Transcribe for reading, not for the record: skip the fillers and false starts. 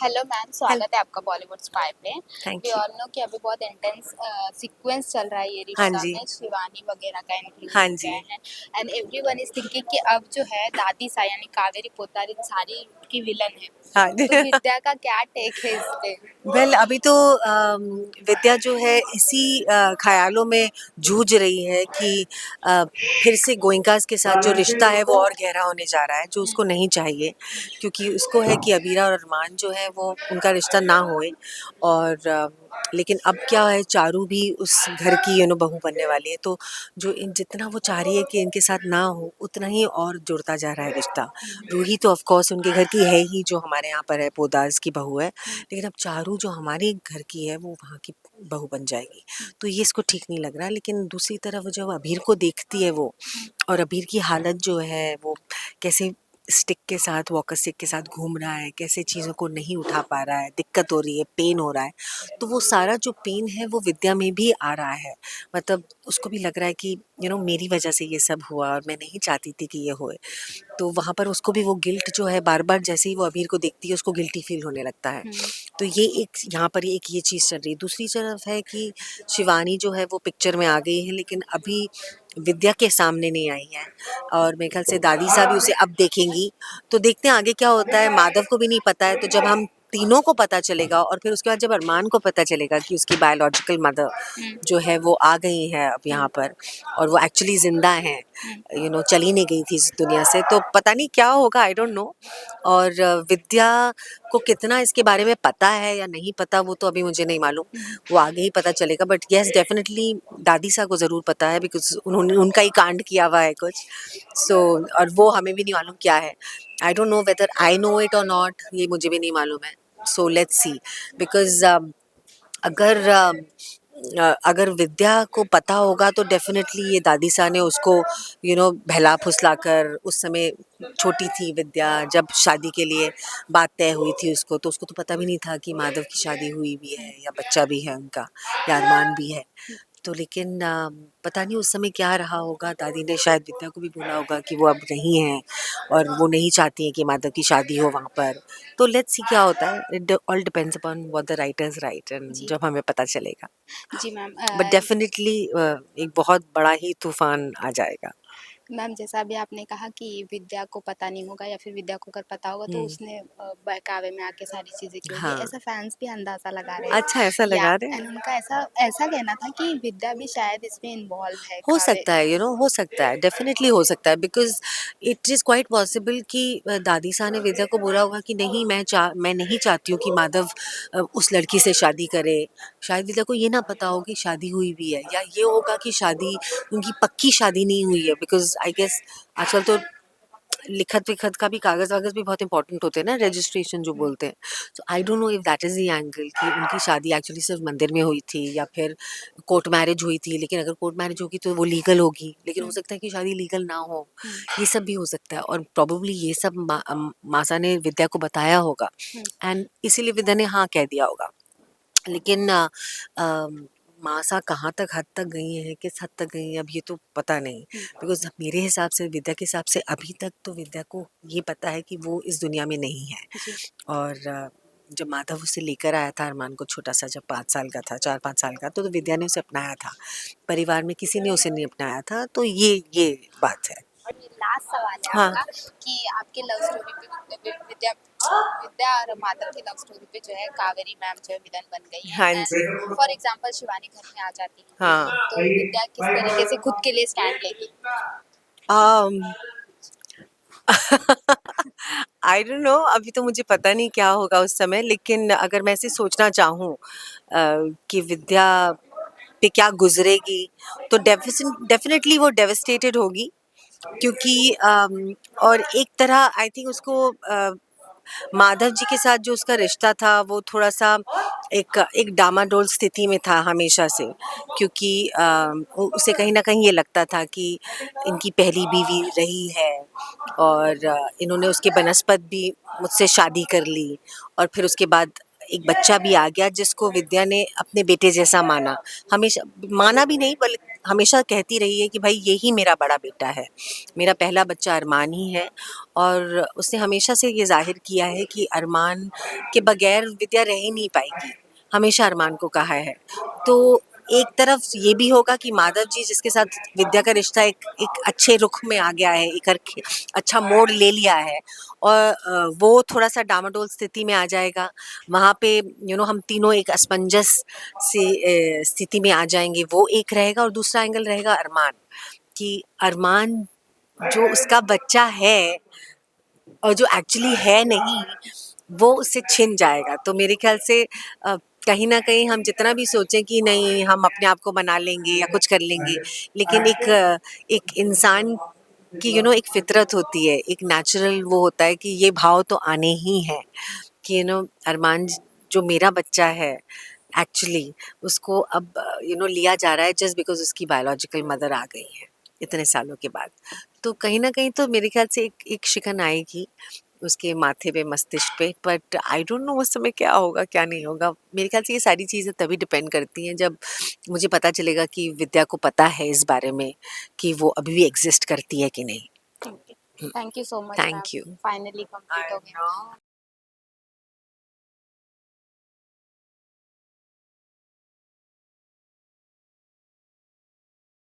Hello ma'am, hello स्वागत है आपका बॉलीवुड स्पाई पे। We thank you. All know कि अभी बहुत इंटेंस सीक्वेंस चल रहा है ये हाँ रिश्ता जी, में, शिवानी वगैरह का इंक्लूड हाँ हो गया जी, है। एंड एवरीवन इज थिंकिंग कि अब जो है दादी सा यानी कावेरी पोतारी सारी की विलन है। हाँ जी। तो विद्या का क्या टेक है इस पे? वेल अभी तो विद्या जो है इसी ख़्यालों में जूझ रही है कि फिर से गोइंकास के साथ जो रिश्ता है वो और गहरा होने जा रहा है, जो उसको नहीं चाहिए। क्योंकि उसको है कि अबीरा और अरमान जो है वो उनका रिश्ता ना होए और लेकिन अब क्या है, चारू भी उस घर की बहू बनने वाली है, तो जो जितना वो चाह रही है कि इनके साथ ना हो, उतना ही और जुड़ता जा रहा है रिश्ता। रूही तो ऑफ कोर्स उनके घर की है ही, जो हमारे यहाँ पर है, पोदार्स की बहू है। लेकिन अब चारू जो हमारे घर की है वो वहाँ की बहू बन जाएगी, तो ये इसको ठीक नहीं लग रहा। लेकिन दूसरी तरफ जब अबीर को देखती है वो, और अबीर की हालत जो है वो कैसे स्टिक के साथ, वॉकर स्टिक के साथ घूम रहा है, कैसे चीज़ों को नहीं उठा पा रहा है, दिक्कत हो रही है, पेन हो रहा है, तो वो सारा जो पेन है वो विद्या में भी आ रहा है। मतलब उसको भी लग रहा है कि मेरी वजह से ये सब हुआ और मैं नहीं चाहती थी कि ये होए। तो वहाँ पर उसको भी वो गिल्ट जो है, बार-बार जैसे ही वो अबीर को देखती है उसको गिल्टी फ़ील होने लगता है। तो ये एक यहाँ पर एक ये चीज़ चल रही है। दूसरी तरफ है कि शिवानी जो है वो पिक्चर में आ गई है, लेकिन अभी विद्या के सामने नहीं आई है, और मेरे ख़्याल से दादी साहब भी उसे अब देखेंगी। तो देखते हैं आगे क्या होता है। माधव को भी नहीं पता है, तो जब हम तीनों को पता चलेगा और फिर उसके बाद जब अरमान को पता चलेगा कि उसकी बायोलॉजिकल मदर जो है वो आ गई है अब यहाँ पर, और वो एक्चुअली ज़िंदा हैं, चली नहीं गई थी इस दुनिया से, तो पता नहीं क्या होगा, आई डोंट नो। और विद्या को कितना इसके बारे में पता है या नहीं पता वो तो अभी मुझे नहीं मालूम, वो आगे ही पता चलेगा। बट येस, डेफिनेटली दादी सा को ज़रूर पता है, बिकॉज उन्होंने उनका ही कांड किया हुआ है कुछ। सो और वो हमें भी नहीं मालूम क्या है। I don't know whether I know it और नॉट, ये मुझे भी नहीं मालूम है। सो लेट्स सी, बिकॉज अगर अगर विद्या को पता होगा तो डेफिनेटली ये दादी सा ने उसको बहला फुसला कर, उस समय छोटी थी विद्या जब शादी के लिए बात तय हुई थी उसको, तो उसको तो पता भी नहीं था कि माधव की शादी हुई भी है या बच्चा भी है उनका, या अरमान भी है। तो लेकिन पता नहीं उस समय क्या रहा होगा। दादी ने शायद विद्या को भी बोला होगा कि वो अब नहीं है और वो नहीं चाहती है कि माधव की शादी हो वहाँ पर। तो लेट्स सी क्या होता है। It all depends upon what the writers write, and जी जब हमें पता चलेगा। जी मैम। बट डेफिनेटली एक बहुत बड़ा ही तूफान आ जाएगा। मैम, जैसा अभी आपने कहा कि विद्या को पता नहीं होगा या फिर विद्या को अगर पता होगा तो हम्म। उसने बहकावे में आके सारी चीज़ें की होगी, हाँ। ऐसा फैंस भी अंदाज़ा लगा रहे अच्छा, ऐसा हैं। या लगा रहे हैं। एंड उनका ऐसा ऐसा कहना था कि विद्या भी शायद इसमें इन्वॉल्व है हो कावे। सकता है, हो सकता है, डेफिनेटली हो सकता है, because it is quite possible कि दादी साहब ने विद्या को बोला होगा कि नहीं, मैं नहीं चाहती हूँ कि माधव उस लड़की से शादी करे। शायद विद्या को ये ना पता हो कि शादी हुई भी है, या ये होगा कि शादी उनकी पक्की शादी नहीं हुई है, बिकॉज आई गेस आजकल तो लिखत विखत का भी कागज वागज भी बहुत इंपॉर्टेंट होते हैं ना, रजिस्ट्रेशन जो बोलते हैं। तो I don't know if that is the angle कि उनकी शादी एक्चुअली सिर्फ मंदिर में हुई थी या फिर कोर्ट मैरिज हुई थी। लेकिन अगर कोर्ट मैरिज होगी तो वो लीगल होगी, लेकिन हो सकता है कि शादी लीगल ना हो। ये सब भी हो सकता है, और प्रोबेबली ये सब मासा ने विद्या को बताया होगा, एंड इसीलिए विद्या ने हाँ कह दिया होगा। लेकिन मासा कहाँ तक हद तक गई हैं, किस हद तक गई हैं, अब ये तो पता नहीं। बिकॉज़ मेरे हिसाब से, विद्या के हिसाब से, अभी तक तो विद्या को ये पता है कि वो इस दुनिया में नहीं है। जी और जब माधव उसे लेकर आया था अरमान को, छोटा-सा जब 5 साल का था, 4-5 साल का, तो विद्या ने उसे अपनाया था। परिवार में किसी ने उसे नहीं अपनाया था, तो ये बात है। और ये लास्ट सवाल है हाँ। आपका कि आपके लव स्टोरी पे विद्या विद्या और माधव की लव स्टोरी पे जो है कावेरी मैम जो है विलन बन गई है, हाँ जी। एंड फॉर एग्जांपल शिवानी घर में आ जाती है, हाँ। तो विद्या किस तरीके से खुद के लिए स्टैंड लेगी? अम आई डोंट नो, अभी तो मुझे पता नहीं क्या होगा उस समय, लेकिन अगर मैं ऐसे सोचना चाहूँ कि विद्या पे क्या गुजरेगी, तो डेफिनेटली वो डेविस्टेटेड होगी। क्योंकि और एक तरह आई थिंक उसको माधव जी के साथ जो उसका रिश्ता था वो थोड़ा सा एक डामाडोल स्थिति में था हमेशा से। क्योंकि उसे कहीं ना कहीं ये लगता था कि इनकी पहली बीवी रही है, और इन्होंने उसके बनस्पत भी मुझसे शादी कर ली, और फिर उसके बाद एक बच्चा भी आ गया जिसको विद्या ने अपने बेटे जैसा माना, हमेशा माना भी नहीं बल्कि हमेशा कहती रही है कि भाई यही मेरा बड़ा बेटा है, मेरा पहला बच्चा अरमान ही है। और उसने हमेशा से ये जाहिर किया है कि अरमान के बगैर विद्या रह ही नहीं पाएगी, हमेशा अरमान को कहा है। तो एक तरफ ये भी होगा कि माधव जी जिसके साथ विद्या का रिश्ता एक अच्छे रुख में आ गया है, एक अच्छा मोड़ ले लिया है, और वो थोड़ा सा डामाडोल स्थिति में आ जाएगा। वहाँ पे हम तीनों एक असमंजस सी स्थिति में आ जाएंगे, वो एक रहेगा। और दूसरा एंगल रहेगा अरमान, कि अरमान जो उसका बच्चा है और जो एक्चुअली है नहीं, वो उससे छिन जाएगा। तो मेरे ख्याल से कहीं ना कहीं हम जितना भी सोचें कि नहीं हम अपने आप को बना लेंगे या कुछ कर लेंगे, लेकिन एक इंसान की एक फितरत होती है, एक नेचुरल वो होता है कि ये भाव तो आने ही हैं कि अरमान जो मेरा बच्चा है एक्चुअली, उसको अब लिया जा रहा है जस्ट बिकॉज उसकी बायोलॉजिकल मदर आ गई है इतने सालों के बाद। तो कहीं ना कहीं तो मेरे ख्याल से एक शिकन आएगी उसके माथे पे, मस्तिष्क पे। बट आई डोंट नो उस समय क्या होगा क्या नहीं होगा। मेरे ख्याल से ये सारी चीज़ें तभी डिपेंड करती हैं जब मुझे पता चलेगा कि विद्या को पता है इस बारे में कि वो अभी भी एग्जिस्ट करती है कि नहीं। Thank you so much ma'am, thank you. Finally complete हो गया।